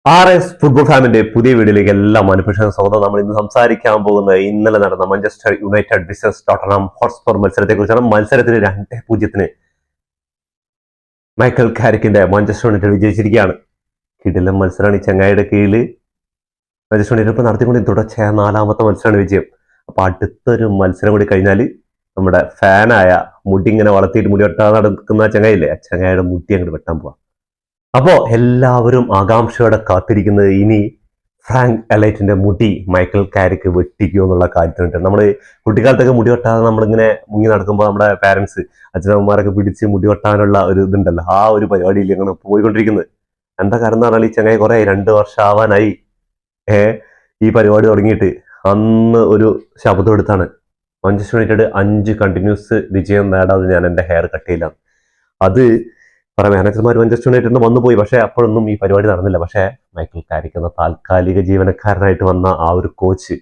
Football ഫാമിന്റെ പുതിയ വീഡിയോയിലേക്ക് എല്ലാ മനുഷ്യർക്കും സ്വാഗതം. നമ്മൾ ഇന്ന് സംസാരിക്കാൻ പോകുന്നത് ഇന്നലെ നടന്ന Manchester United visas Tottenham Hotspur മത്സരത്തെ കുറിച്ചാണ്. മത്സരത്തിൽ 2-0 മൈക്കൽ കാരിക്കിന്റെ മാഞ്ചസ്റ്റർ യുണൈറ്റഡ് വിജയിച്ചിരിക്കുകയാണ്. കിടിലൻ മത്സരമാണ്. ഈ ചങ്ങായിയുടെ കീഴിൽ മാഞ്ചസ്റ്റർ യുണൈറ്റഡ് ഇപ്പോൾ നടത്തിക്കൊണ്ട് തുടർച്ചയായ 4ാമത്തെ മത്സരമാണ് വിജയം. അപ്പൊ അടുത്തൊരു മത്സരം കൂടി കഴിഞ്ഞാൽ നമ്മുടെ ഫാനായ മുടി ഇങ്ങനെ വളർത്തിയിട്ട് മുടി വെട്ടാൻ നടക്കുന്ന ചങ്ങായില്ലേ, ആ ചങ്ങായിയുടെ മുടി അങ്ങോട്ട് വെട്ടാൻ പോവാം. അപ്പോ എല്ലാവരും ആകാംക്ഷയോടെ കാത്തിരിക്കുന്നത് ഇനി ഫ്രാങ്ക് എലൈറ്റിന്റെ മുടി മൈക്കൽ കാരിക്ക് വെട്ടിക്കോ എന്നുള്ള കാര്യത്തിനുണ്ട്. നമ്മൾ കുട്ടിക്കാലത്തൊക്കെ മുടി വെട്ടാതെ നമ്മളിങ്ങനെ മുങ്ങി നടക്കുമ്പോൾ നമ്മുടെ പാരന്റ്സ് അച്ഛനമ്മമാരൊക്കെ പിടിച്ച് മുടി വെട്ടാനുള്ള ഒരു ഇതുണ്ടല്ലോ, ആ ഒരു പരിപാടിയിൽ ഇങ്ങനെ പോയിക്കൊണ്ടിരിക്കുന്നത്. എന്താ കാരണം എന്ന് പറഞ്ഞാൽ ഈ ചങ്ങായി കുറെ 2 വർഷം ആവാനായി ഈ പരിപാടി തുടങ്ങിയിട്ട്. അന്ന് ഒരു ശബ്ദം എടുത്താണ് മാഞ്ചസ്റ്റർ യുണൈറ്റഡ് 5 കണ്ടിന്യൂസ് വിജയം നേടാതെ ഞാൻ എൻ്റെ ഹെയർ കട്ട് ചെയ്യില്ല. അത് കുറെ മാനേജർമാർ മാഞ്ചസ്റ്റർ യുണൈറ്റഡിന് വന്നുപോയി, പക്ഷേ അപ്പോഴൊന്നും ഈ പരിപാടി നടന്നില്ല. പക്ഷേ മൈക്കൽ കാരിക്ക് എന്ന താൽക്കാലിക ജീവനക്കാരനായിട്ട് വന്ന ആ ഒരു കോച്ച്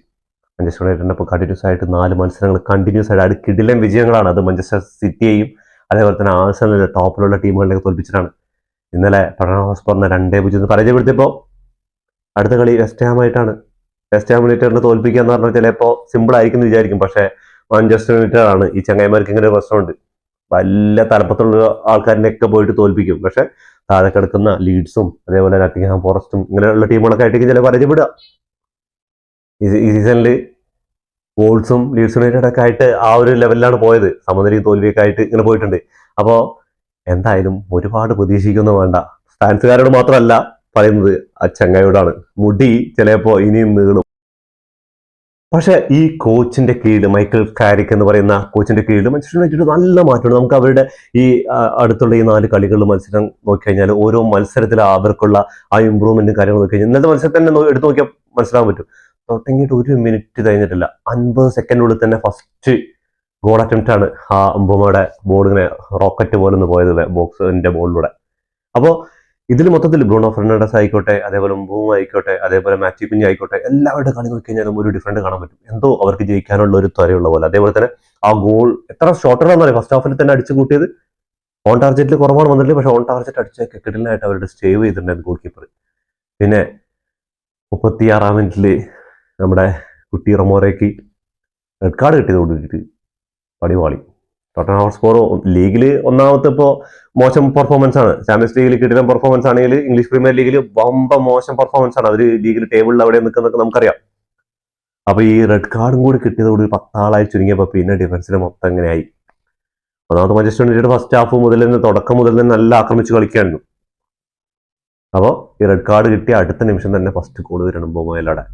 മാഞ്ചസ്റ്റർ യുണൈറ്റഡിന്റെ ഇപ്പോൾ കണ്ടിന്യൂസ് ആയിട്ട് 4 മത്സരങ്ങൾ കണ്ടിന്യൂസ് ആയിട്ട് അത് കിടിലൻ വിജയങ്ങളാണ്. അത് മാഞ്ചസ്റ്റർ സിറ്റിയെയും അതേപോലെ തന്നെ ആഴ്സണലിന്റെ ടോപ്പിലുള്ള ടീമുകളിലേക്ക് തോൽപ്പിച്ചിട്ടാണ്. ഇന്നലെ ടോട്ടൻഹാം ഹോട്ട്സ്പറിനെ 2-0 പരാജയപ്പെടുത്തിയപ്പോൾ അടുത്ത കളി വെസ്റ്റ് ഹാം ആയിട്ടാണ്. വെസ്റ്റ് ഹാം യുണൈറ്റഡിനെ തോൽപ്പിക്കുക എന്ന് പറഞ്ഞാൽ ചിലപ്പോൾ സിമ്പിൾ ആയിരിക്കും എന്ന് വിചാരിക്കും, പക്ഷേ മാഞ്ചസ്റ്റർ യുണൈറ്റഡ് ആണ്. ഈ ചങ്ങായിമാർക്ക് ഇങ്ങനെ ഒരു പ്രശ്നമുണ്ട്, വലിയ തലപ്പത്തുള്ള ആൾക്കാരിനെയൊക്കെ പോയിട്ട് തോൽപ്പിക്കും. പക്ഷെ താഴെ കിടക്കുന്ന ലീഡ്സും അതേപോലെ നട്ടിംഗ്ഹാം ഫോറസ്റ്റും ഇങ്ങനെയുള്ള ടീമുകളൊക്കെ ആയിട്ട് ചില പരാജയപ്പെടുക. ഈ സീസണിൽ വോൾസും ലീഡ്സ് യുണൈറ്റഡ് ഒക്കെ ആയിട്ട് ആ ഒരു ലെവലിലാണ് പോയത്. സമനിലയും തോൽവിയൊക്കെ ആയിട്ട് ഇങ്ങനെ പോയിട്ടുണ്ട്. അപ്പോൾ എന്തായാലും ഒരുപാട് പ്രതീക്ഷിക്കൊന്നും വേണ്ട. ഫാൻസുകാരോട് മാത്രമല്ല പറയുന്നത്, ആ ചങ്ങായോടാണ്. മുടി ചിലപ്പോൾ ഇനിയും നീളും. പക്ഷെ ഈ കോച്ചിന്റെ കീഴിൽ മൈക്കൽ കാരിക്ക് എന്ന് പറയുന്ന കോച്ചിന്റെ കീഴിൽ മാഞ്ചസ്റ്റർ യുണൈറ്റഡ് നല്ല മാറ്റമുണ്ട്. നമുക്ക് അവരുടെ ഈ അടുത്തുള്ള ഈ 4 കളികളിൽ മത്സരം നോക്കിക്കഴിഞ്ഞാൽ ഓരോ മത്സരത്തിൽ അവർക്കുള്ള ആ ഇമ്പ്രൂവ്മെന്റും കാര്യങ്ങൾ നോക്കി കഴിഞ്ഞാൽ ഇന്നത്തെ മത്സരത്തിൽ തന്നെ എടുത്തു നോക്കിയാൽ മനസ്സിലാക്കാൻ പറ്റും. തുടങ്ങിയിട്ട് 1 മിനിറ്റ് കഴിഞ്ഞിട്ടില്ല, 50 സെക്കൻഡിനുള്ളിൽ തന്നെ ഫസ്റ്റ് ഗോൾ അറ്റംപ്റ്റ് ആണ് ആ അമ്പുമയുടെ ബോൾ ഇങ്ങനെ റോക്കറ്റ് പോലെ ഒന്ന് പോയത് ബോക്സിന്റെ ബോളിലൂടെ. അപ്പോൾ ഇതിൽ മൊത്തത്തിൽ ബ്രൂണോ ഫെർണാണ്ടസ് ആയിക്കോട്ടെ, അതേപോലെ മുമ്പും ആയിക്കോട്ടെ, അതേപോലെ മാത്യു കുഞ്ഞ് ആയിക്കോട്ടെ, എല്ലാവരുടെ കളി നോക്കി കഴിഞ്ഞാലും ഒരു ഡിഫറൻറ്റ് കാണാൻ പറ്റും. എന്തോ അവർക്ക് ജയിക്കാനുള്ള ഒരു ത്വരയുള്ള പോലെ. അതേപോലെ തന്നെ ആ ഗോൾ എത്ര ഷോട്ടറാണെന്ന് അറിയാം ഫസ്റ്റ് ഹാഫിൽ തന്നെ അടിച്ചു കൂട്ടിയത്. ഓൺ ടാർജറ്റിൽ കുറവാണ് വന്നിട്ടില്ല, പക്ഷെ ഓൺ ടാർജറ്റ് അടിച്ച കിടലിനായിട്ട് അവരുടെ സേവ് ചെയ്തിട്ടുണ്ടായിരുന്നു ഗോൾ കീപ്പർ. പിന്നെ 36-ാം മിനിറ്റിൽ നമ്മുടെ കുട്ടി റമോറയ്ക്ക് റെഡ് കാർഡ് കിട്ടിയതോടുകൂടിയിട്ട് പടിവാളി. ടോട്ടൻഹാം ഹോട്ട്സ്പർ ലീഗിൽ ഒന്നാമത്തെ ഇപ്പോൾ മോശം പെർഫോമൻസ് ആണ്. ചാമ്പ്യൻസ് ലീഗിൽ കിടിലൻ പെർഫോമൻസ് ആണെങ്കിൽ ഇംഗ്ലീഷ് പ്രീമിയർ ലീഗിൽ വമ്പ മോശം പെർഫോമൻസ് ആണ്. അവർ ലീഗിൽ ടേബിളിൽ അവിടെ നിൽക്കുന്നതൊക്കെ നമുക്കറിയാം. അപ്പൊ ഈ റെഡ് കാർഡും കൂടി കിട്ടിയതോട് 10 ആളായി ചുരുങ്ങിയപ്പോൾ പിന്നെ ഡിഫൻസിന് മൊത്തം എങ്ങനെയായി. ഒന്നാമത്തെ മാഞ്ചസ്റ്റർ യുണൈറ്റഡ് ഫസ്റ്റ് ഹാഫ് മുതൽ തന്നെ തുടക്കം മുതൽ തന്നെ നല്ല ആക്രമിച്ച് കളിക്കായിരുന്നു. അപ്പോൾ ഈ റെഡ് കാർഡ് കിട്ടിയ അടുത്ത നിമിഷം തന്നെ ഫസ്റ്റ് ഗോൾ വരുമ്പോൾ മുതലവിടെ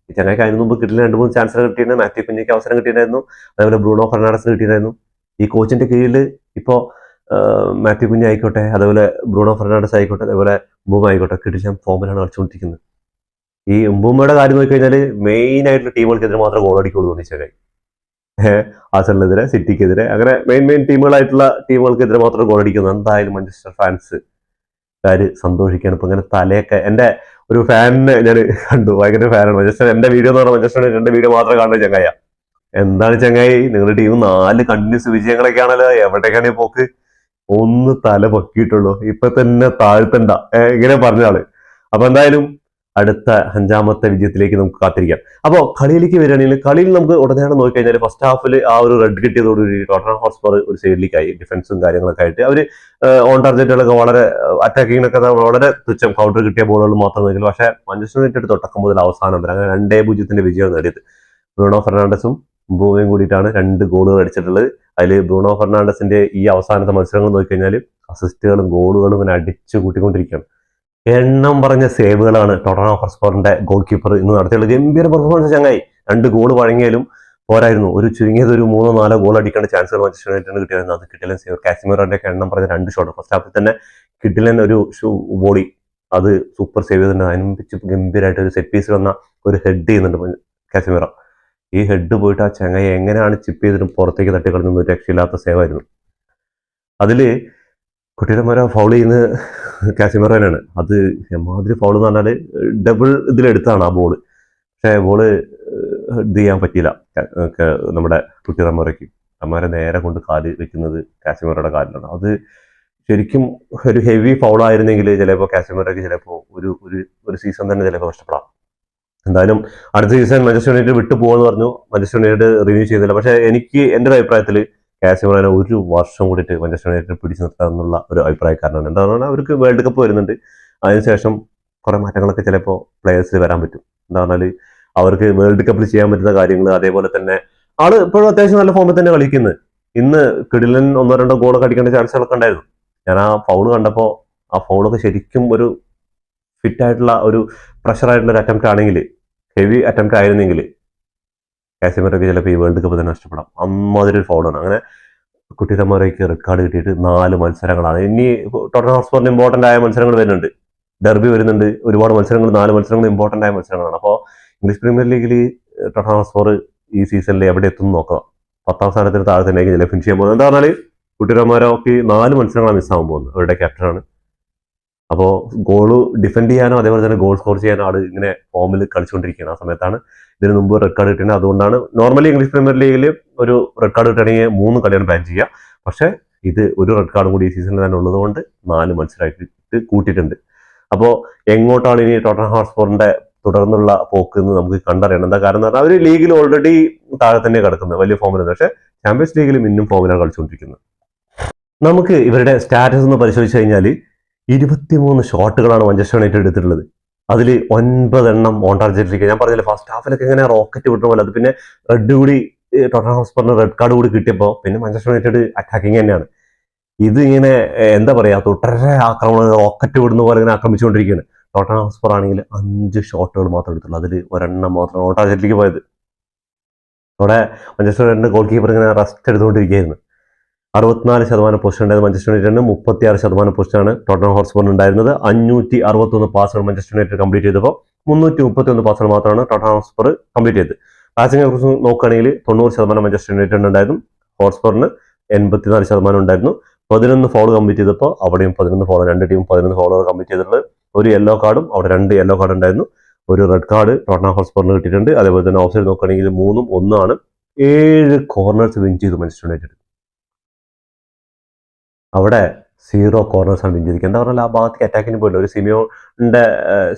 ഈ ചങ്ങായിക്ക് അതിന് മുമ്പ് കിട്ടില്ല 2-3 ചാൻസുകൾ കിട്ടിയിരുന്നു. മാത്യു കുഞ്ഞിക്ക് അവസരം കിട്ടിയിട്ടുണ്ടായിരുന്നു, അതേപോലെ ബ്രൂണോ ഫെർണാണ്ടസ് കിട്ടിയിട്ടുണ്ടായിരുന്നു. ഈ കോച്ചിന്റെ കീഴിൽ ഇപ്പോൾ മാത്യു കുഞ്ഞ് ആയിക്കോട്ടെ, അതേപോലെ ബ്രൂണോ ഫെർണാണ്ടസ് ആയിക്കോട്ടെ, അതേപോലെ ഉമ്പൂമ ആയിക്കോട്ടെ, കിടിലൻ ഫോമിലാണ് കളിച്ചുകൊണ്ടിരിക്കുന്നത്. ഈ ഉമ്പൂമയുടെ കാര്യം നോക്കിക്കഴിഞ്ഞാൽ മെയിൻ ആയിട്ടുള്ള ടീമുകൾക്കെതിരെ മാത്രമേ ഗോൾ അടിക്കുള്ളൂ തോന്നിച്ചേക്കായി. ആഴ്സണലിനെതിരെ, സിറ്റിക്കെതിരെ, അങ്ങനെ മെയിൻ ടീമുകളായിട്ടുള്ള ടീമുകൾക്കെതിരെ മാത്രമേ ഗോൾ അടിക്കുന്നു. എന്തായാലും മാഞ്ചസ്റ്റർ ഫാൻസ് സന്തോഷിക്കാണ്. ഇപ്പൊ ഇങ്ങനെ തലയൊക്കെ എൻ്റെ ഒരു ഫാനിനെ ഞാൻ കണ്ടു, ഭയങ്കര ഫാനാണ് മാഞ്ചസ്റ്റർ. എൻ്റെ വീഡിയോ എന്ന് പറഞ്ഞാൽ മാഞ്ചസ്റ്റർ യുണൈറ്റഡിന്റെ വീഡിയോ മാത്രമേ കാണുന്ന ചങ്ങായ. എന്താണ് ചങ്ങായി, നിങ്ങളുടെ ടീം 4 കണ്ടിന്യൂസ് വിജയങ്ങളൊക്കെ ആണല്ലോ, എവിടേക്കാണ് പോക്ക്? ഒന്ന് തല പൊക്കിയിട്ടുള്ളൂ, ഇപ്പൊ തന്നെ താഴ്ത്തണ്ട ഇങ്ങനെ പറഞ്ഞ ആള്. അപ്പൊ എന്തായാലും അടുത്ത 5ാമത്തെ വിജയത്തിലേക്ക് നമുക്ക് കാത്തിരിക്കാം. അപ്പോൾ കളിയിലേക്ക് വരികയാണെങ്കിൽ കളിയിൽ നമുക്ക് ഉടനെയാണ് നോക്കിക്കഴിഞ്ഞാൽ ഫസ്റ്റ് ഹാഫിൽ ആ ഒരു റെഡ് കിട്ടിയതോടുകൂടി ടോട്ടൻഹാം ഹോട്ട്സ്പർ ഒരു സൈഡിലേക്കായി. ഡിഫൻസും കാര്യങ്ങളൊക്കെ ആയിട്ട് അവർ ഓൺ ടാർജറ്റുകളൊക്കെ വളരെ അറ്റാക്കിങ്ങിനൊക്കെ വളരെ തുച്ഛം കൗണ്ടർ കിട്ടിയ ബോളുകൾ മാത്രം നോക്കിയാൽ. പക്ഷേ മാഞ്ചസ്റ്റർ യുണൈറ്റഡ് തുടക്കം മുതൽ അവസാനം വരെ അങ്ങനെ 2-0 വിജയം നേടിയത്. ബ്രൂണോ ഫെർണാണ്ടസും മുമ്പും കൂടിയിട്ടാണ് 2 ഗോളുകൾ അടിച്ചിട്ടുള്ളത്. അതിൽ ബ്രൂണോ ഫെർണാണ്ടസിന്റെ ഈ അവസാനത്തെ മത്സരങ്ങൾ നോക്കിക്കഴിഞ്ഞാൽ അസിസ്റ്റുകളും ഗോളുകളും ഇങ്ങനെ അടിച്ചു കൂട്ടിക്കൊണ്ടിരിക്കുകയാണ്. എണ്ണം പറഞ്ഞ സേവുകളാണ് ടോട്ടൻഹാം ഹോട്ട്സ്പറിന്റെ ഗോൾ കീപ്പർ ഇന്ന് നടത്തിയുള്ളത്. ഗംഭീര പെർഫോമൻസ് ചങ്ങായി. 2 ഗോൾ വഴങ്ങിയാലും പോരായിരുന്നു, ചുരുങ്ങിയത് 3-4 ഗോൾ അടിക്കേണ്ട ചാൻസുകൾ മാഞ്ചസ്റ്റർ യുണൈറ്റഡിന് കിട്ടിയായിരുന്നു. അത് കിട്ടില്ല സേവ്. കാസിമിറോന്റെ ഒക്കെ എണ്ണം പറഞ്ഞ 2 ഷോട്ട് ഫസ്റ്റ് ഹാഫിൽ തന്നെ കിട്ടില്ല ഒരു ബോഡി, അത് സൂപ്പർ സേവ് ചെയ്തിട്ടുണ്ട്. അതിനും വെച്ച് ഗംഭീരമായിട്ട് ഒരു സെറ്റ് പീസിൽ വന്ന ഒരു ഹെഡ് ചെയ്യുന്നുണ്ട് കാസിമിറോ. ഈ ഹെഡ് പോയിട്ട് ആ ചങ്ങായി എങ്ങനെയാണ് ചിപ്പ് ചെയ്തിട്ട് പുറത്തേക്ക് തട്ടിക്കളഞ്ഞ രക്ഷയില്ലാത്ത സേവായിരുന്നു. അതില് കുട്ടിയുടെ ഫൗൾ ചെയ്യുന്ന കാസിമിറോനാണ്. അത് എമാതിരി ഫൗൾ എന്ന് പറഞ്ഞാൽ ഡബിൾ ഇതിലെടുത്താണ് ആ ബോള്. പക്ഷേ ബോള് ഇത് ചെയ്യാൻ പറ്റിയില്ല നമ്മുടെ കുട്ടി റമോറയ്ക്ക്. റമോറെ നേരെ കൊണ്ട് കാല് വെക്കുന്നത് കാസിമിറോയുടെ കാലിലാണ്. അത് ശരിക്കും ഒരു ഹെവി ഫൗൾ ആയിരുന്നെങ്കിൽ ചിലപ്പോൾ കാസമിറോയ്ക്ക് ചിലപ്പോൾ ഒരു സീസൺ തന്നെ ചിലപ്പോൾ കഷ്ടപ്പെടാം. എന്തായാലും അടുത്ത സീസൺ മാഞ്ചസ്റ്റർ യുണൈറ്റഡ് വിട്ടു പോകുമെന്ന് പറഞ്ഞു. മാഞ്ചസ്റ്റർ യുണൈറ്റഡ് റിന്യൂ ചെയ്തില്ല. പക്ഷെ എനിക്ക് എൻ്റെ ഒരു അഭിപ്രായത്തിൽ കാസമിറോനെ ഒരു വർഷം കൂടിയിട്ട് മാഞ്ചസ്റ്റർ യുണൈറ്റഡ് പിടിച്ചു നിർത്താം എന്നുള്ള ഒരു അഭിപ്രായക്കാരനാണ്. എന്താ പറഞ്ഞാൽ അവർക്ക് വേൾഡ് കപ്പ് വരുന്നുണ്ട്. അതിനുശേഷം കുറെ മാറ്റങ്ങളൊക്കെ ചിലപ്പോൾ പ്ലെയേഴ്സിൽ വരാൻ പറ്റും. എന്താ പറഞ്ഞാൽ അവർക്ക് വേൾഡ് കപ്പിൽ ചെയ്യാൻ പറ്റുന്ന കാര്യങ്ങൾ, അതേപോലെ തന്നെ ആള് ഇപ്പോഴും അത്യാവശ്യം നല്ല ഫോമിൽ തന്നെ കളിക്കുന്നത്. ഇന്ന് കിടിലൻ 1-2 ഗോളൊക്കെ അടിക്കേണ്ട ചാൻസുകളൊക്കെ ഉണ്ടായിരുന്നു. ഞാൻ ആ ഫൗള് കണ്ടപ്പോൾ ആ ഫൗളൊക്കെ ശരിക്കും ഒരു ഫിറ്റ് ആയിട്ടുള്ള ഒരു പ്രഷർ ആയിട്ടുള്ള ഒരു അറ്റംപ്റ്റ് ആണെങ്കിൽ, ഹെവി അറ്റംപ്റ്റ് ആയിരുന്നെങ്കിൽ കാസമിറോയ്ക്ക് ചിലപ്പോൾ ഈ വേൾഡ് കപ്പ് തന്നെ നഷ്ടപ്പെടാം. അമ്മാതിരി ഒരു ഫൗളാണ്. അങ്ങനെ കുട്ടിരമോറയ്ക്ക് റെഡ് കാർഡ് കിട്ടിയിട്ട് 4 മത്സരങ്ങളാണ്. ഇനി ടോട്ടൻഹാം ഹോട്ട്സ്പറിന് ഇമ്പോർട്ടന്റ് ആയ മത്സരങ്ങൾ വരുന്നുണ്ട്. ഡെർബി വരുന്നുണ്ട്. ഒരുപാട് മത്സരങ്ങൾ, 4 മത്സരങ്ങൾ ഇമ്പോർട്ടന്റ് ആയ മത്സരങ്ങളാണ്. അപ്പോൾ ഇംഗ്ലീഷ് പ്രീമിയർ ലീഗിൽ ടോട്ടൻഹാം ഹോട്ട്സ്പർ ഈ സീസണിൽ എവിടെ എത്തുന്നു നോക്കാം. 10ാം സ്ഥാനത്തിന് താഴെ തന്നെ ചില ഫിനിഷ് ചെയ്യാൻ പോകുന്നത്. എന്താ പറഞ്ഞാൽ കുട്ടിരമോറയ്ക്ക് 4 മത്സരങ്ങളാണ് മിസ്സാകാൻ പോകുന്നത്. അവരുടെ ക്യാപ്റ്റനാണ്. അപ്പോൾ ഗോള് ഡിഫെൻഡ് ചെയ്യാനോ അതേപോലെ തന്നെ ഗോൾ സ്കോർ ചെയ്യാനോ ആൾ ഇങ്ങനെ ഫോമിൽ കളിച്ചുകൊണ്ടിരിക്കുകയാണ്. ആ സമയത്താണ് ഇതിന് മുമ്പ് റെഡ് കാർഡ് കിട്ടുന്നത്. അതുകൊണ്ടാണ് നോർമലി ഇംഗ്ലീഷ് പ്രീമിയർ ലീഗിൽ ഒരു റെഡ് കാർഡ് കിട്ടുകയാണെങ്കിൽ 3 കളിയാണ് ബാൻ ചെയ്യുക. പക്ഷേ ഇത് ഒരു റെഡ് കാർഡും കൂടി ഈ സീസണിൽ തന്നെ ഉള്ളതുകൊണ്ട് 4 മത്സരമായിട്ട് കൂട്ടിയിട്ടുണ്ട്. അപ്പോൾ എങ്ങോട്ടാണ് ഇനി ടോട്ടൻഹാം ഹോട്ട്സ്പറിന്റെ തുടർന്നുള്ള പോക്ക് എന്ന് നമുക്ക് കണ്ടറിയണം. എന്താ കാരണം എന്ന് പറഞ്ഞാൽ അവർ ലീഗിൽ ഓൾറെഡി താഴെ തന്നെ കിടക്കുന്നത്, വലിയ ഫോമിലാണ്. പക്ഷേ ചാമ്പ്യൻസ് ലീഗിൽ മിന്നും ഫോമിലാണ് കളിച്ചുകൊണ്ടിരിക്കുന്നത്. നമുക്ക് ഇവരുടെ സ്റ്റാറ്റസ് ഒന്ന് പരിശോധിച്ച് കഴിഞ്ഞാൽ 23 ഷോട്ടുകളാണ് മാഞ്ചസ്റ്റർ യുണൈറ്റഡ് എടുത്തിട്ടുള്ളത്. അതിൽ 9 എണ്ണം ഓൺ ടാർഗറ്റിലേക്ക്. ഞാൻ പറഞ്ഞില്ല ഫസ്റ്റ് ഹാഫിലൊക്കെ ഇങ്ങനെ റോക്കറ്റ് വിട്ട പോലെ. അത് പിന്നെ റെഡ് കൂടി ടോട്ടൻഹാം ഹോട്ട്സ്പറിന് റെഡ് കാർഡ് കൂടി കിട്ടിയപ്പോൾ പിന്നെ മാഞ്ചസ്റ്റർ യുണൈറ്റഡ് അറ്റാക്കിങ് തന്നെയാണ്. ഇത് ഇങ്ങനെ എന്താ പറയാ, തുടരെ ആക്രമണം റോക്കറ്റ് വിടുന്ന പോലെ ഇങ്ങനെ ആക്രമിച്ചുകൊണ്ടിരിക്കുകയാണ്. ടോട്ടൻഹാം ഹോട്ട്സ്പർ ആണെങ്കിൽ 5 ഷോട്ടുകൾ മാത്രം എടുത്തുള്ളൂ. അതിൽ 1 എണ്ണം മാത്രം ഓൺ ടാർഗറ്റിലേക്ക് പോയത്. അവിടെ മാഞ്ചസ്റ്റർ യുണൈറ്റഡിന്റെ ഗോൾ കീപ്പർ ഇങ്ങനെ റെസ്റ്റ് എടുത്തുകൊണ്ടിരിക്കുകയായിരുന്നു. 64% പൊസിഷൻ ഉണ്ടായത് മാഞ്ചസ്റ്റർ യുണൈറ്റഡിന്. 36% പൊസിഷനാണ് ടോട്ടൻഹാം ഹോട്ട്സ്പറിന് ഉണ്ടായിരുന്നത്. 561 പാസുകൾ മാഞ്ചസ്റ്റർ യുണൈറ്റഡ് കംപ്ലീറ്റ് ചെയ്തപ്പോൾ 331 പാസുകൾ മാത്രമാണ് ടോട്ടൻഹാം ഹോട്ട്സ്പർ കംപ്ലീറ്റ് ചെയ്തത്. പാസിംഗിനെ കുറിച്ച് നോക്കുകയാണെങ്കിൽ 90% മാഞ്ചസ്റ്റർ യുണൈറ്റഡിന് ഉണ്ടായിരുന്നു. ഹോട്ട്സ്പറിന് 84% ഉണ്ടായിരുന്നു. 11 ഫോൾ കംപ്ലീറ്റ് ചെയ്തപ്പോൾ അവിടെയും 11 ഫോൾ, 2 ടീം 11 ഫോളുകൾ കംപ്ലീറ്റ് ചെയ്തിട്ടുള്ളത്. ഒരു യെല്ലോ കാർഡും അവിടെ 2 യെല്ലോ കാർഡ് ഉണ്ടായിരുന്നു. ഒരു റെഡ് കാർഡ് ടോട്ടൻഹാം ഹോട്ട്സ്പറിന് കിട്ടിയിട്ടുണ്ട്. അതേപോലെ തന്നെ ഓഫ് സൈഡ് നോക്കുകയാണെങ്കിൽ 3ഉം 1 ആണ്. 7 കോർണേഴ്സ് വിൻ ചെയ്തു മാഞ്ചസ്റ്റർ യുണൈറ്റഡ്. അവിടെ 0 കോർണേഴ്സ് ആണ് വിൻ ചെയ്തിരിക്കുന്നത്. എന്താ പറഞ്ഞാൽ ആ ഭാഗത്തേക്ക് അറ്റാക്കിന് പോയില്ല. ഒരു സിമിയോന്റെ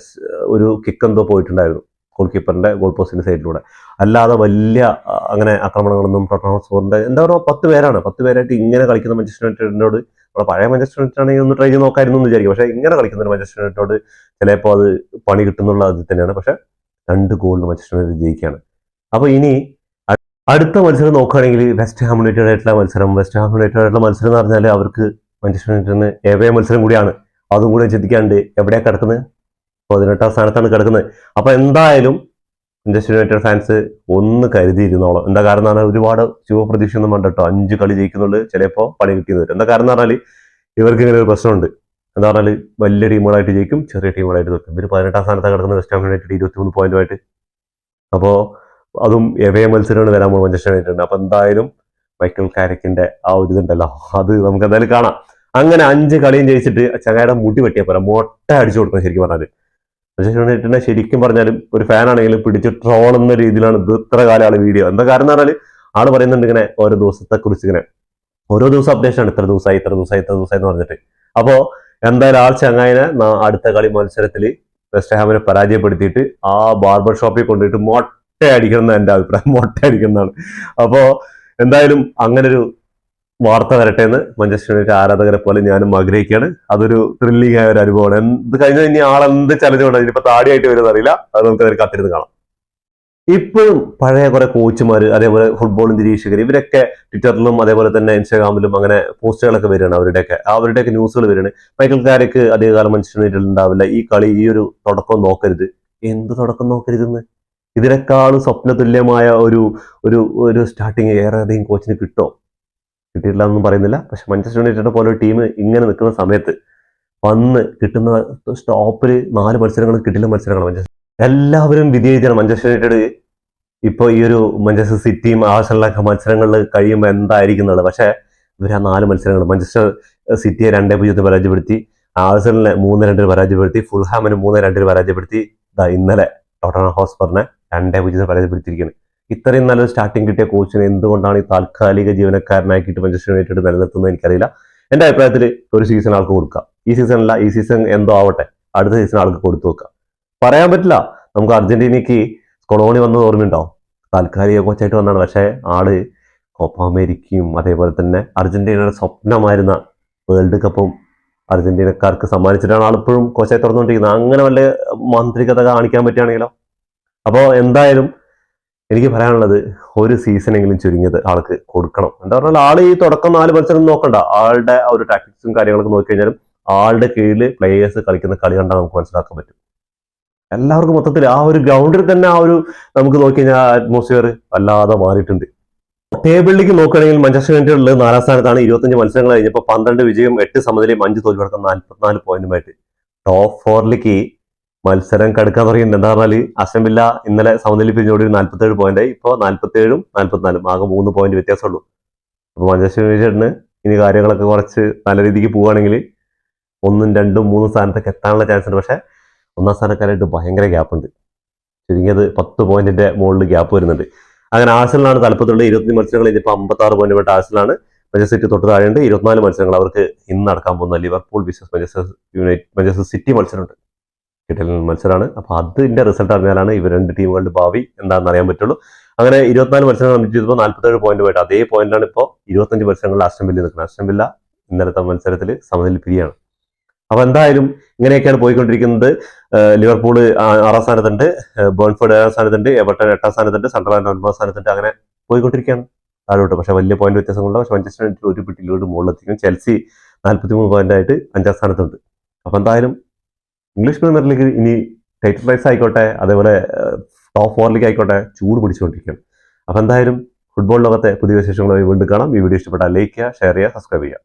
ഒരു കിക്ക് എന്തോ പോയിട്ടുണ്ടായിരുന്നു ഗോൾ കീപ്പറിന്റെ ഗോൾ പോസ്റ്റിന്റെ സൈഡിലൂടെ. അല്ലാതെ വലിയ അങ്ങനെ ആക്രമണങ്ങളൊന്നും ടോട്ടൻഹാം ഹോട്ട്സ്പറിന്റെ എന്താ പറയുക 10 പേരാണ്. 10 പേരായിട്ട് ഇങ്ങനെ കളിക്കുന്ന മാഞ്ചസ്റ്റർ യുണൈറ്റഡിനോട്, നമ്മുടെ പഴയ മാഞ്ചസ്റ്റർ യുണൈറ്റഡ് ആണെങ്കിൽ ഒന്ന് ട്രൈ ചെയ്ത് നോക്കായിരുന്നു എന്ന് വിചാരിക്കും. പക്ഷേ ഇങ്ങനെ കളിക്കുന്ന ഒരു മാഞ്ചസ്റ്റർ യുണൈറ്റഡോട് ചിലപ്പോൾ അത് പണി കിട്ടുന്നുള്ള അതിൽ തന്നെയാണ്. പക്ഷേ 2 ഗോളിന് മാഞ്ചസ്റ്റർ യുണൈറ്റഡ് ജയിക്കുകയാണ്. അപ്പോൾ ഇനി അടുത്ത മത്സരം നോക്കുകയാണെങ്കിൽ വെസ്റ്റ് ഹാം യുണൈറ്റഡ് ആയിട്ടുള്ള മത്സരം. വെസ്റ്റ് ഹാം യുണൈറ്റഡ് ആയിട്ടുള്ള മത്സരം എന്ന് പറഞ്ഞാൽ അവർക്ക് മാഞ്ചസ്റ്റർ യുണൈറ്റഡിന് എവേ മത്സരം കൂടിയാണ്. അതും കൂടെ ചിന്തിക്കാണ്ട് എവിടെയാണ് കിടക്കുന്നത്? 18ാം സ്ഥാനത്താണ് കിടക്കുന്നത്. അപ്പോൾ എന്തായാലും മാഞ്ചസ്റ്റർ യുണൈറ്റഡ് ഫാൻസ് ഒന്ന് കരുതിയിരുന്നോളാം. എന്താ കാരണം എന്ന് പറഞ്ഞാൽ ഒരുപാട് ശുഭപ്രതീക്ഷ ഒന്നും വേണ്ട കേട്ടോ. 5 കളി ജയിക്കുന്നുള്ളൂ, ചിലപ്പോൾ പണി കിട്ടിയെന്ന് വരും. എന്താ കാരണം എന്ന് പറഞ്ഞാൽ ഇവർക്ക് ഇങ്ങനെ ഒരു പ്രശ്നമുണ്ട്. എന്താ പറഞ്ഞാൽ വലിയ ടീമുകളായിട്ട് ജയിക്കും, ചെറിയ ടീമുകളായിട്ട് തോൽക്കും. ഇവർ 18ാം സ്ഥാനത്താണ് കിടക്കുന്നത് വെസ്റ്റ് ഹാം യുണൈറ്റഡ് 23 പോയിന്റുമായിട്ട്. അപ്പോൾ അതും എവേ മത്സരമാണ് വരാൻ പോകുന്നത് മാഞ്ചസ്റ്റർ യുണൈറ്റഡ്. അപ്പൊ എന്തായാലും മൈക്കൽ കാരിക്കിന്റെ ആ ഒരു ഇതുണ്ടല്ലോ, അത് നമുക്ക് എന്തായാലും കാണാം. അങ്ങനെ 5 കളിയും ജയിച്ചിട്ട് ചങ്ങായുടെ മുടി വെട്ടിയ പോലെ മൊട്ട അടിച്ചു കൊടുക്കണം. ശരിക്കും പറഞ്ഞാൽ മാഞ്ചസ്റ്റർ യുണൈറ്റഡിനെ ശരിക്കും പറഞ്ഞാലും ഒരു ഫാൻ ആണെങ്കിലും പിടിച്ച് ട്രോൾ എന്ന രീതിയിലാണ് ഇത് ഇത്ര കാലം ആള് വീഡിയോ. എന്താ കാരണം എന്ന് പറഞ്ഞാൽ ആള് പറയുന്നുണ്ട് ഇങ്ങനെ ഓരോ ദിവസത്തെ കുറിച്ച് ഇങ്ങനെ ഓരോ ദിവസം അപ്ഡേഷൻ ആണ്, ഇത്ര ദിവസമായി എന്ന് പറഞ്ഞിട്ട്. അപ്പോ എന്തായാലും ആൾ ചങ്ങായിനെ അടുത്ത കളി മത്സരത്തിൽ വെസ്റ്റ് ഹാമിനെ പരാജയപ്പെടുത്തിയിട്ട് ആ ബാർബർ ഷോപ്പിൽ കൊണ്ടുപോയിട്ട് മൊട്ട അടിക്കണം എന്റെ അഭിപ്രായം. മൊട്ട അടിക്കുന്നതാണ്. അപ്പോ എന്തായാലും അങ്ങനൊരു വാർത്ത വരട്ടെ എന്ന് മാഞ്ചസ്റ്റർ യുണൈറ്റഡ് ആരാധകരെ പോലെ ഞാനും ആഗ്രഹിക്കുകയാണ്. അതൊരു ത്രില്ലിംഗ് ആയ ഒരു അനുഭവമാണ്. എന്ത് കഴിഞ്ഞാൽ ഇനി ആളെന്ത് ചലഞ്ച് കൊണ്ടാണ് ഇനിയിപ്പോ താടിയായിട്ട് വരുന്നത് അറിയില്ല. അത് നമുക്ക് അതിൽ കാത്തിരുന്ന് കാണാം. ഇപ്പോഴും പഴയ കുറെ കോച്ചുമാർ, അതേപോലെ ഫുട്ബോൾ നിരീക്ഷകർ, ഇവരൊക്കെ ട്വിറ്ററിലും അതേപോലെ തന്നെ ഇൻസ്റ്റാഗ്രാമിലും അങ്ങനെ പോസ്റ്റുകളൊക്കെ വരികയാണ്. അവരുടെയൊക്കെ ന്യൂസുകൾ വരികയാണ്. മൈക്കൽ കാരിക്ക് അധികകാലം മാഞ്ചസ്റ്റർ യുണൈറ്റഡിൽ ഉണ്ടാവില്ല. ഈ കളി ഈ ഒരു തുടക്കം നോക്കരുത്. എന്ത് തുടക്കം നോക്കരുതെന്ന്? ഇതിനേക്കാളും സ്വപ്നതുല്യമായ ഒരു സ്റ്റാർട്ടിങ് ഏറെയധികം കോച്ചിന് കിട്ടിയിട്ടില്ല എന്നൊന്നും പറയുന്നില്ല. പക്ഷെ മാഞ്ചസ്റ്റർ യുണൈറ്റഡ് പോലെ ഒരു ടീം ഇങ്ങനെ നിൽക്കുന്ന സമയത്ത് വന്ന് കിട്ടുന്ന സ്റ്റോപ്പിൽ 4 മത്സരങ്ങൾ കിട്ടില്ല മത്സരങ്ങളാണ്. എല്ലാവരും വിധിയെഴുതിയാണ് മാഞ്ചസ്റ്റർ യുണൈറ്റഡ് ഇപ്പോൾ ഈ ഒരു മാഞ്ചസ്റ്റർ സിറ്റിയും ആഴ്സണലൊക്കെ മത്സരങ്ങളിൽ കഴിയുമ്പോൾ എന്തായിരിക്കും എന്നുള്ളത്. പക്ഷേ ഇവർ ആ 4 മത്സരങ്ങൾ മാഞ്ചസ്റ്റർ സിറ്റിയെ 2-0 പരാജയപ്പെടുത്തി, ആഴ്സണലിനെ 3-2 പരാജയപ്പെടുത്തി, ഫുൾഹാമിനെ 3-2 പരാജയപ്പെടുത്തി, ഇന്നലെ ടോട്ടൻഹാം ഹോട്ട്സ്പറിനെ 2-0 പരാജയപ്പെടുത്തിയിരിക്കുന്നത്. ഇത്രയും നല്ലൊരു സ്റ്റാർട്ടിങ് കിട്ടിയ കോച്ചിനെ എന്തുകൊണ്ടാണ് ഈ താൽക്കാലിക ജീവനക്കാരനാക്കിയിട്ട് മാഞ്ചസ്റ്റർ യുണൈറ്റഡ് നിലനിർത്തുന്നത് എനിക്കറിയില്ല. എൻ്റെ അഭിപ്രായത്തിൽ ഒരു സീസൺ ആൾക്ക് കൊടുക്കാം. ഈ സീസണല്ല, ഈ സീസൺ എന്തോ ആവട്ടെ, അടുത്ത സീസൺ ആൾക്ക് കൊടുത്തു വെക്കാം. പറയാൻ പറ്റില്ല. നമുക്ക് അർജന്റീനയ്ക്ക് സ്കൊളോണി വന്നത് ഓർമ്മയുണ്ടാവും. താൽക്കാലിക കോച്ചായിട്ട് വന്നതാണ്. പക്ഷേ ആള് കോപ്പ അമേരിക്കയും അതേപോലെ തന്നെ അർജന്റീനയുടെ സ്വപ്നമായിരുന്ന വേൾഡ് കപ്പും അർജന്റീനക്കാർക്ക് സമ്മാനിച്ചിട്ടാണ് ആളിപ്പോഴും കോച്ചായി തുറന്നുകൊണ്ടിരിക്കുന്നത്. അങ്ങനെ വല്ല മാന്ത്രികത കാണിക്കാൻ പറ്റുകയാണെങ്കിലോ. അപ്പോൾ എന്തായാലും എനിക്ക് പറയാനുള്ളത്, ഒരു സീസണെങ്കിലും ചുരുങ്ങിയത് ആൾക്ക് കൊടുക്കണം. എന്താ പറഞ്ഞാൽ ആള് ഈ തുടക്കം 4 മത്സരം നോക്കണ്ട, ആളുടെ ആ ഒരു ടാക്ടിക്സും കാര്യങ്ങളൊക്കെ നോക്കി കഴിഞ്ഞാലും ആളുടെ കീഴിൽ പ്ലേയേഴ്സ് കളിക്കുന്ന കളി കണ്ടാൽ നമുക്ക് മനസ്സിലാക്കാൻ പറ്റും. എല്ലാവർക്കും മൊത്തത്തിൽ ആ ഒരു ഗ്രൗണ്ടിൽ തന്നെ ആ ഒരു നമുക്ക് നോക്കി കഴിഞ്ഞാൽ അറ്റ്മോസ്ഫിയർ വല്ലാതെ മാറിയിട്ടുണ്ട്. ടേബിളിലേക്ക് നോക്കുകയാണെങ്കിൽ മാഞ്ചസ്റ്റർ യുണൈറ്റഡ് ഉള്ളത് 4ാം സ്ഥാനത്താണ്. 25 മത്സരങ്ങൾ കഴിഞ്ഞപ്പോൾ 12 വിജയം, 8 സമനിലയും 5 തോൽവിയടക്കം 44 പോയിന്റുമായിട്ട് ടോപ്പ് 4ലേക്ക് മത്സരം കടുക്കാൻ തുടങ്ങിയിട്ടുണ്ട്. എന്താ പറഞ്ഞാൽ അസ്റ്റൺ വില്ല ഇന്നലെ സമനില പിരിഞ്ഞോടി 47 പോയിന്റായി. ഇപ്പോൾ 47ഉം 44ഉം ആകെ 3 പോയിന്റ് വ്യത്യാസമുള്ളൂ. അപ്പോൾ മാഞ്ചസ്റ്റർ യുണൈറ്റഡിന് ഇനി കാര്യങ്ങളൊക്കെ കുറച്ച് നല്ല രീതിക്ക് പോവുകയാണെങ്കിൽ 1, 2, 3 സ്ഥാനത്തൊക്കെ എത്താനുള്ള ചാൻസ് ഉണ്ട്. പക്ഷേ 1ാം സ്ഥാനക്കാരായിട്ട് ഭയങ്കര ഗ്യാപ്പ് ഉണ്ട്. ചുരുങ്ങിയത് 10 പോയിന്റിന്റെ മുകളിൽ ഗ്യാപ്പ് വരുന്നുണ്ട്. അങ്ങനെ ആഴ്സണലാണ് തലപ്പത്തുള്ളത്. 25 മത്സരങ്ങൾ കഴിഞ്ഞപ്പോൾ 56 പോയിന്റ് വേണ്ട ആഴ്സണലാണ്. മാഞ്ചസ്റ്റർ സിറ്റി തൊട്ട് താഴെയുണ്ട്. 24 മത്സരങ്ങൾ. അവർക്ക് ഇന്ന് നടക്കാൻ പോകുന്ന ലിവർപൂൾ വിസസ് മാഞ്ചസ്റ്റർ സിറ്റി മത്സരമുണ്ട്. കിട്ടലിന് മത്സരമാണ്. അപ്പോൾ അതിന്റെ റിസൾട്ട് അറിഞ്ഞാലാണ് ഇവർ 2 ടീമുകളുടെ ഭാവി എന്താണെന്ന് അറിയാൻ പറ്റുള്ളൂ. അങ്ങനെ 24 മത്സരങ്ങൾ കംപ്ലീറ്റ് ചെയ്തപ്പോൾ 47 പോയിന്റ് പോയിട്ട് അതേ പോയിന്റാണ് ഇപ്പോൾ 25 മത്സരങ്ങളിൽ ആസ്റ്റൺ വില്ല നിൽക്കുന്നത്. ആസ്റ്റൺ വില്ല ഇന്നലത്തെ മത്സരത്തിൽ സമനില പിരിയാണ്. അപ്പൊ എന്തായാലും ഇങ്ങനെയൊക്കെയാണ് പോയിക്കൊണ്ടിരിക്കുന്നത്. ലിവർപൂള് 6ാം സ്ഥാനത്തുണ്ട്, ബേൺഫോർഡ് 7ാം സ്ഥാനത്തുണ്ട്, എവർട്ടൺ 8ാം സ്ഥാനത്തുണ്ട്, സണ്ടർലാൻഡ് 9ാം സ്ഥാനത്തുണ്ട്. അങ്ങനെ പോയിക്കൊണ്ടിരിക്കുകയാണ് താഴോട്ട്. പക്ഷെ വലിയ പോയിന്റ് വ്യത്യാസങ്ങളുണ്ട്. പക്ഷെ മാഞ്ചസ്റ്റർ യുണൈറ്റഡ് ഒരു പിട്ടിലോട്ട് മുകളിലെത്തിക്കും. ചെൽസി 43 പോയിന്റായിട്ട് 5ാം സ്ഥാനത്തുണ്ട്. അപ്പൊ എന്തായാലും ഇംഗ്ലീഷ് പ്രീമിയർ ലീഗ് ഇനി ടൈറ്റിൽ റേസ് ആയിക്കോട്ടെ, അതേപോലെ ടോപ്പ് 4ലേക്ക് ആയിക്കോട്ടെ, ചൂട് പിടിച്ചുകൊണ്ടിരിക്കുകയാണ്. അപ്പൊ എന്തായാലും ഫുട്ബോൾ ലോകത്തെ പുതിയ വിശേഷങ്ങളുമായി വീണ്ടും കാണാം. ഈ വീഡിയോ ഇഷ്ടപ്പെട്ടാൽ ലൈക്ക് ചെയ്യുക, ഷെയർ ചെയ്യുക, സബ്സ്ക്രൈബ് ചെയ്യുക.